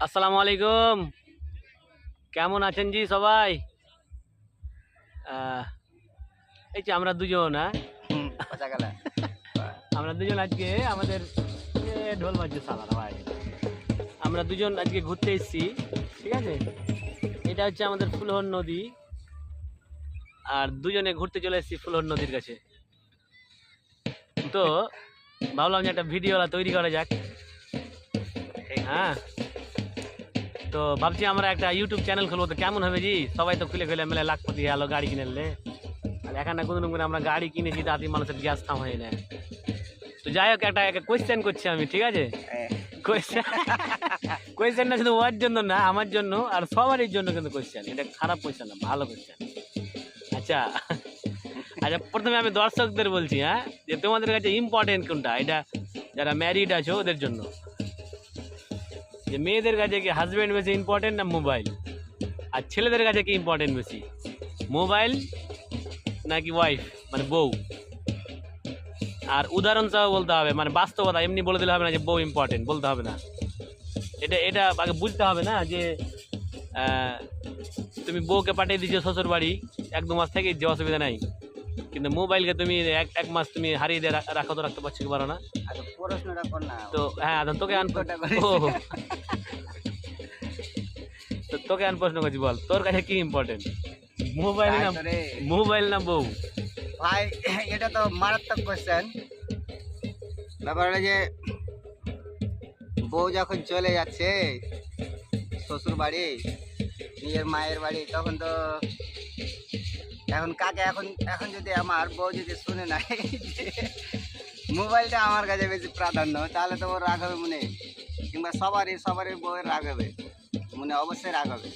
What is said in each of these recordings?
আসসালামু আলাইকুম। কেমন আছেন জি সবাই? আহ, এই যে আমরা দুজন পচাগলা আমরা দুজন আজকে আমাদের ঢোল বাজছে সালারা ভাই। আমরা দুজন আজকে ঘুরতে এসেছি, ঠিক আছে? এটা হচ্ছে আমাদের ফুলহর নদী, আর দুজনে ঘুরতে চলে এসেছি ফুলহর নদীর কাছে। তো ভাবলাম যে একটা ভিডিও তৈরি করা যাক। হ্যাঁ, তো ভাবছি আমরা একটা ইউটিউব চ্যানেল খুলবো, তো কেমন হবে জি? সবাই তো খুলে খুলে মেলে লাখপতি গেলো গাড়ি কিনে নিলে, আর এখানে কোনো করে আমরা গাড়ি কিনেছি তাতে মানুষের গ্যাস থাম হয় না। তো যাই হোক, একটা কোয়েশ্চেন করছি আমি, ঠিক আছে? কোয়েশ্চেনটা শুধু ওর জন্য না, আমার জন্য আর সবারই জন্য কিন্তু কোয়েশ্চেন। এটা খারাপ কোয়েশ্চেন না, ভালো কোয়েশ্চেন। আচ্ছা আচ্ছা, প্রথমে আমি দর্শকদের বলছি, হ্যাঁ, যে তোমাদের কাছে ইম্পর্টেন্ট কোনটা? এটা যারা ম্যারিড আছো ওদের জন্য, যে মেয়েদের কাছে কি হাজবেন্ড বেশি ইম্পর্টেন্ট না মোবাইল? আর ছেলেদের কাছে কি ইম্পর্টেন্ট বেশি, মোবাইল নাকি ওয়াইফ মানে বউ? আর উদাহরণ সহ বলতে হবে, মানে বাস্তবতা, এমনি বলে দিলে হবে না যে বউ ইম্পর্টেন্ট, বলতে হবে না। এটা এটা আগে বুঝতে হবে না যে তুমি বউকে পাঠিয়ে দিচ্ছ শ্বশুর বাড়ি, 1-2 মাস থেকে যে অসুবিধা নাই, কিন্তু মোবাইলকে তুমি এক মাস তুমি হারিয়ে দিয়ে রাখো, তো রাখতে পারছো কি পারো না? প্রশ্নটা কর না। তো হ্যাঁ, তোকে তো তোকে প্রশ্ন করছি, বল তোর কাছে কি ইম্পর্টেন্ট, মোবাইল না বউ? ভাই এটা তো মারাত্মক কোশ্চেন। ব্যাপার হলো যে বউ যখন চলে যাচ্ছে শ্বশুর বাড়ি, নিজের মায়ের বাড়ি, তখন তো এখন কাকে এখন এখন যদি আমার বউ যদি শুনে না মোবাইলটা আমার কাছে বেশি প্রাধান্য, তাহলে তো ওর রাগ হবে মনে, কিংবা সবারই বউয়ের রাগ হবে মনে, অবশ্যই রাগ হবে।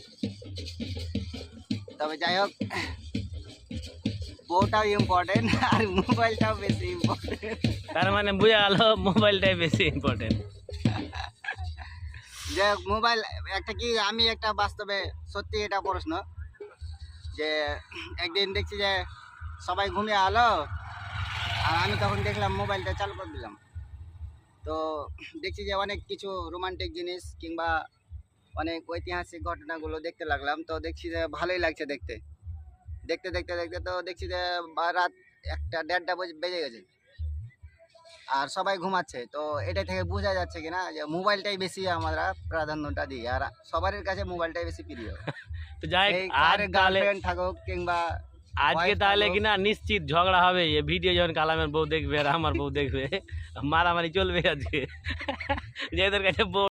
তবে যাই হোক, বউটাও ইম্পর্টেন্ট আর মোবাইলটাও বেশি ইম্পর্টেন্ট। তার মানে বুঝা গেল মোবাইলটাই বেশি ইম্পর্টেন্ট। যে মোবাইল একটা কি, আমি একটা বাস্তবে সত্যি এটা প্রশ্ন, যে একদিন দেখছি যে সবাই ঘুমিয়ে আলো, আর আমি তখন দেখলাম মোবাইলটা চালু করে দিলাম। তো দেখছি যে অনেক কিছু রোমান্টিক জিনিস কিংবা অনেক ঐতিহাসিক ঘটনাগুলো দেখতে লাগলাম। তো দেখছি যে ভালোই লাগছে দেখতে দেখতে দেখতে দেখতে তো দেখছি যে রাত 1-1:30 বেজে গেছে আর সবাই ঘুমাচ্ছে। তো এটা থেকে বোঝা যাচ্ছে কিনা যে মোবাইলটাই বেশি আমরা প্রাধান্যটা দিই, আর সবার কাছে মোবাইলটাই বেশি প্রিয়। তো যাই আর গার্লফ্রেন্ড থাকুক কিংবা আজকে তাহলে কিনা নিশ্চিত ঝগড়া হবে, এই ভিডিও যখন কালামের বউ দেখবে আর আমার বউ দেখবে, মারামারি চলবে আজকে, যে এদের কাছে বউ